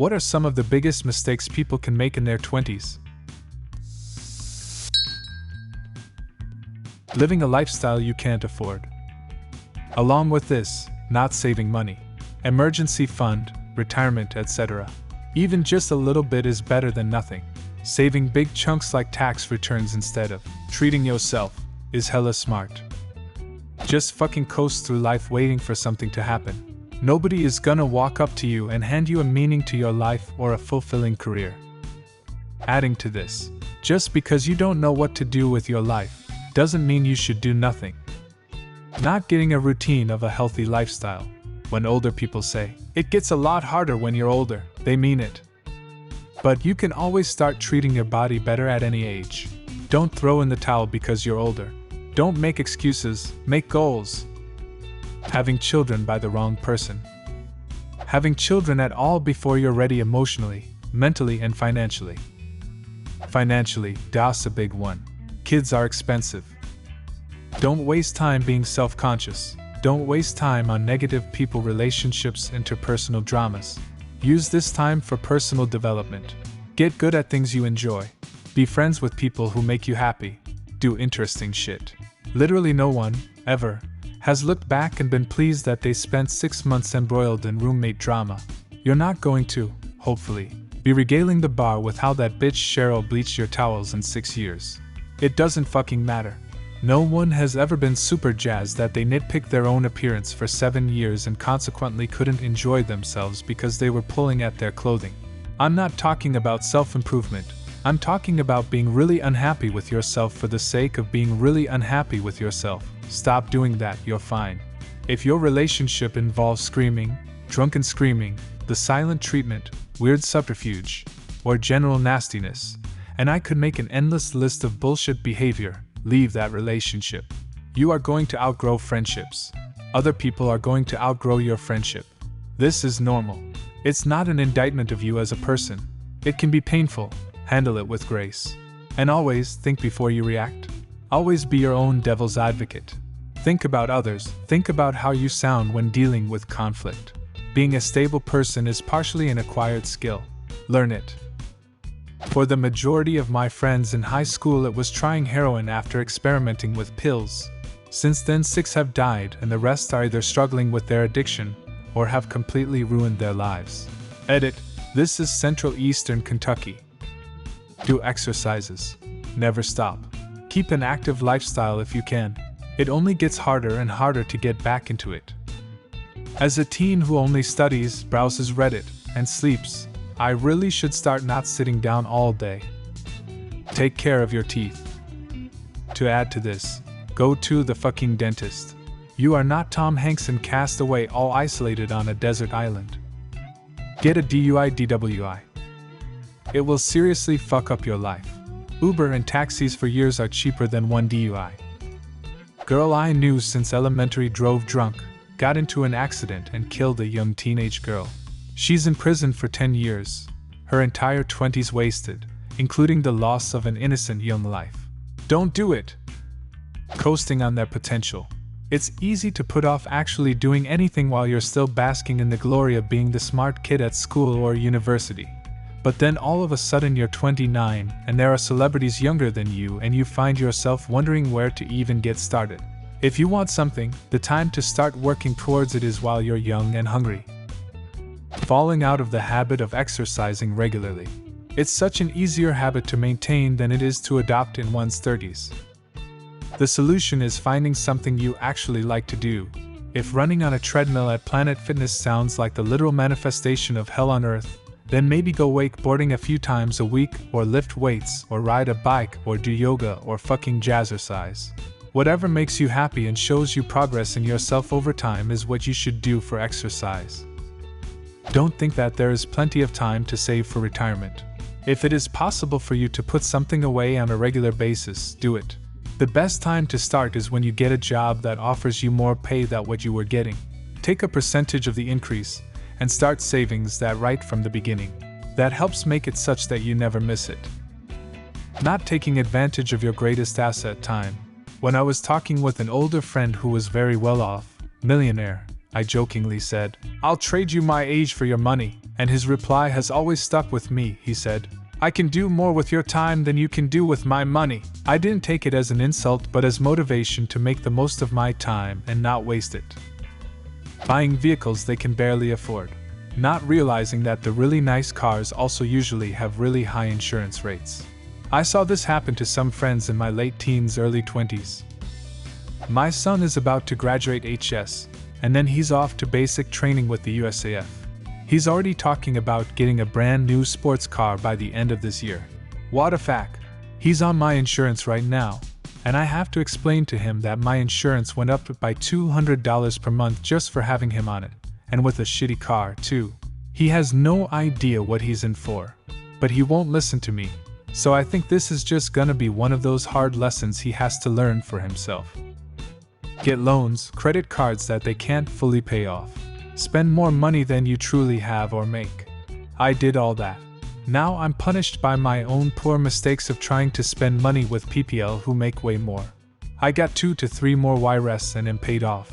What are some of the biggest mistakes people can make in their 20s? Living a lifestyle you can't afford. Along with this, not saving money, emergency fund, retirement, etc. Even just a little bit is better than nothing. Saving big chunks like tax returns instead of treating yourself is hella smart. Just fucking coast through life waiting for something to happen. Nobody is gonna walk up to you and hand you a meaning to your life or a fulfilling career. Adding to this, just because you don't know what to do with your life doesn't mean you should do nothing. Not getting a routine of a healthy lifestyle. When older people say, "It gets a lot harder when you're older," they mean it. But you can always start treating your body better at any age. Don't throw in the towel because you're older. Don't make excuses, make goals. Having children by the wrong person. Having children at all before you're ready emotionally, mentally, and financially. Financially, that's a big one. Kids are expensive. Don't waste time being self-conscious. Don't waste time on negative people relationships, interpersonal dramas. Use this time for personal development. Get good at things you enjoy. Be friends with people who make you happy. Do interesting shit. Literally no one, ever, has looked back and been pleased that they spent 6 months embroiled in roommate drama. You're not going to, hopefully, be regaling the bar with how that bitch Cheryl bleached your towels in 6 years. It doesn't fucking matter. No one has ever been super jazzed that they nitpicked their own appearance for 7 years and consequently couldn't enjoy themselves because they were pulling at their clothing. I'm not talking about self-improvement. I'm talking about being really unhappy with yourself for the sake of being really unhappy with yourself. Stop doing that, you're fine. If your relationship involves screaming, drunken screaming, the silent treatment, weird subterfuge, or general nastiness, and I could make an endless list of bullshit behavior, leave that relationship. You are going to outgrow friendships. Other people are going to outgrow your friendship. This is normal. It's not an indictment of you as a person. It can be painful. Handle it with grace. And always think before you react. Always be your own devil's advocate. Think about others. Think about how you sound when dealing with conflict. Being a stable person is partially an acquired skill. Learn it. For the majority of my friends in high school, it was trying heroin after experimenting with pills. Since then, 6 have died, and the rest are either struggling with their addiction or have completely ruined their lives. Edit. This is Central Eastern Kentucky. Do exercises. Never stop. Keep an active lifestyle if you can. It only gets harder and harder to get back into it. As a teen who only studies, browses Reddit, and sleeps, I really should start not sitting down all day. Take care of your teeth. To add to this, go to the fucking dentist. You are not Tom Hanks in Castaway, all isolated on a desert island. Get a DUI/DWI. It will seriously fuck up your life. Uber and taxis for years are cheaper than one DUI. Girl I knew since elementary drove drunk, got into an accident and killed a young teenage girl. She's in prison for 10 years. Her entire 20s wasted, including the loss of an innocent young life. Don't do it. Coasting on their potential. It's easy to put off actually doing anything while you're still basking in the glory of being the smart kid at school or university. But then all of a sudden you're 29 and there are celebrities younger than you and you find yourself wondering where to even get started. If you want something, the time to start working towards it is while you're young and hungry. Falling out of the habit of exercising regularly. It's such an easier habit to maintain than it is to adopt in one's 30s. The solution is finding something you actually like to do. If running on a treadmill at Planet Fitness sounds like the literal manifestation of hell on earth, then maybe go wakeboarding a few times a week, or lift weights, or ride a bike, or do yoga, or fucking jazzercise. Whatever makes you happy and shows you progress in yourself over time is what you should do for exercise. Don't think that there is plenty of time to save for retirement. If it is possible for you to put something away on a regular basis, do it. The best time to start is when you get a job that offers you more pay than what you were getting. Take a percentage of the increase and start savings that right from the beginning. That helps make it such that you never miss it. Not taking advantage of your greatest asset, time. When I was talking with an older friend who was very well off, millionaire, I jokingly said, "I'll trade you my age for your money," And his reply has always stuck with me. He said, "I can do more with your time than you can do with my money." I didn't take it as an insult but as motivation to make the most of my time and not waste it. Buying vehicles they can barely afford, not realizing that the really nice cars also usually have really high insurance rates. I saw this happen to some friends in my late teens, early 20s. My son is about to graduate HS, and then he's off to basic training with the USAF. He's already talking about getting a brand new sports car by the end of this year. What a fact! He's on my insurance right now, and I have to explain to him that my insurance went up by $200 per month just for having him on it, and with a shitty car, too. He has no idea what he's in for, but he won't listen to me, so I think this is just gonna be one of those hard lessons he has to learn for himself. Get loans, credit cards that they can't fully pay off. Spend more money than you truly have or make. I did all that. Now I'm punished by my own poor mistakes of trying to spend money with people who make way more. I got 2 to 3 more YRES and am paid off.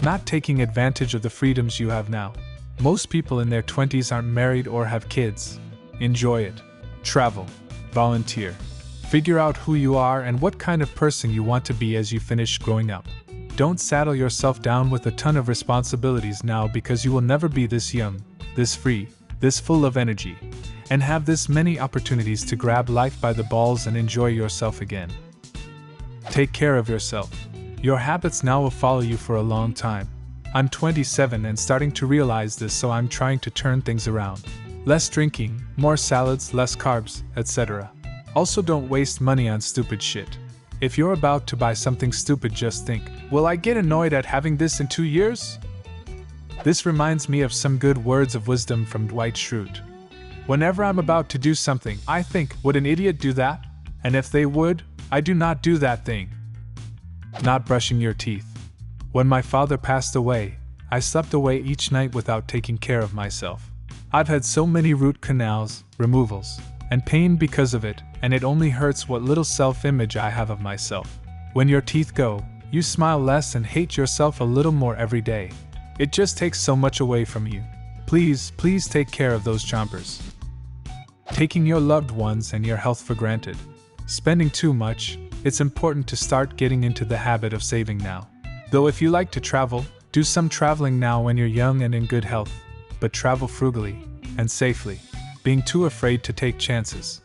Not taking advantage of the freedoms you have now. Most people in their 20s aren't married or have kids. Enjoy it. Travel. Volunteer. Figure out who you are and what kind of person you want to be as you finish growing up. Don't saddle yourself down with a ton of responsibilities now because you will never be this young, this free, this full of energy, and have this many opportunities to grab life by the balls and enjoy yourself again. Take care of yourself. Your habits now will follow you for a long time. I'm 27 and starting to realize this, so I'm trying to turn things around. Less drinking, more salads, less carbs, etc. Also, don't waste money on stupid shit. If you're about to buy something stupid, just think, will I get annoyed at having this in 2 years? This reminds me of some good words of wisdom from Dwight Schrute. Whenever I'm about to do something, I think, would an idiot do that? And if they would, I do not do that thing. Not brushing your teeth. When my father passed away, I slept away each night without taking care of myself. I've had so many root canals, removals, and pain because of it, and it only hurts what little self-image I have of myself. When your teeth go, you smile less and hate yourself a little more every day. It just takes so much away from you. Please, please take care of those chompers. Taking your loved ones and your health for granted. Spending too much. It's important to start getting into the habit of saving now. Though if you like to travel, do some traveling now when you're young and in good health, but travel frugally and safely, being too afraid to take chances.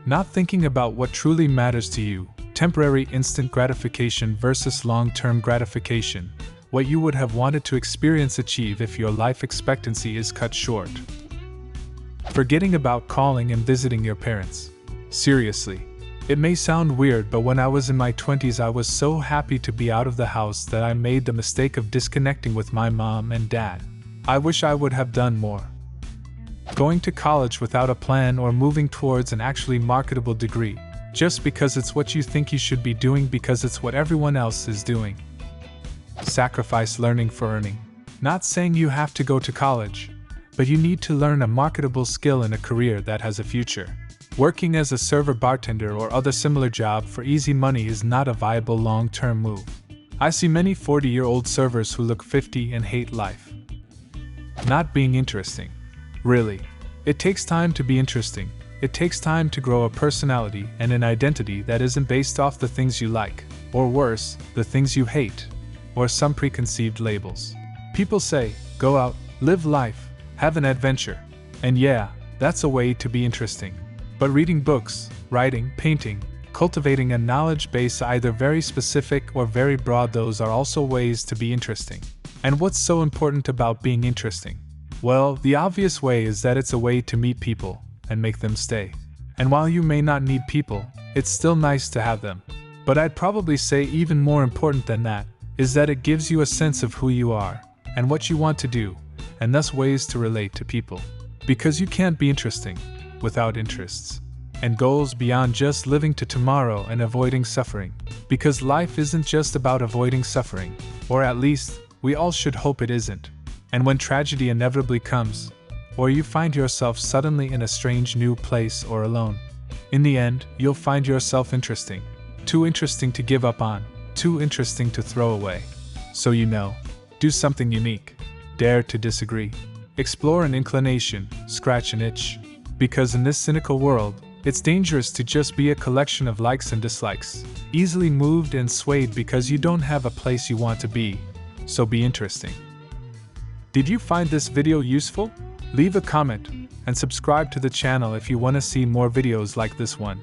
Not thinking about what truly matters to you, temporary instant gratification versus long-term gratification, what you would have wanted to experience achieve if your life expectancy is cut short. Forgetting about calling and visiting your parents. Seriously. It may sound weird, but when I was in my 20s I was so happy to be out of the house that I made the mistake of disconnecting with my mom and dad. I wish I would have done more. Going to college without a plan or moving towards an actually marketable degree, just because it's what you think you should be doing because it's what everyone else is doing. Sacrifice learning for earning. Not saying you have to go to college, but you need to learn a marketable skill in a career that has a future. Working as a server, bartender, or other similar job for easy money is not a viable long-term move. I see many 40-year-old servers who look 50 and hate life. Not being interesting. Really. It takes time to be interesting. It takes time to grow a personality and an identity that isn't based off the things you like, or worse, the things you hate, or some preconceived labels. People say, go out, live life, have an adventure. And yeah, that's a way to be interesting. But reading books, writing, painting, cultivating a knowledge base either very specific or very broad, those are also ways to be interesting. And what's so important about being interesting? Well, the obvious way is that it's a way to meet people and make them stay. And while you may not need people, it's still nice to have them. But I'd probably say even more important than that is that it gives you a sense of who you are and what you want to do, and thus ways to relate to people. Because you can't be interesting without interests and goals beyond just living to tomorrow and avoiding suffering. Because life isn't just about avoiding suffering, or at least, we all should hope it isn't. And when tragedy inevitably comes, or you find yourself suddenly in a strange new place or alone, in the end, you'll find yourself interesting. Too interesting to give up on, too interesting to throw away. So do something unique. Dare to disagree. Explore an inclination, scratch an itch. Because in this cynical world, it's dangerous to just be a collection of likes and dislikes, easily moved and swayed because you don't have a place you want to be. So be interesting. Did you find this video useful? Leave a comment and subscribe to the channel if you want to see more videos like this one.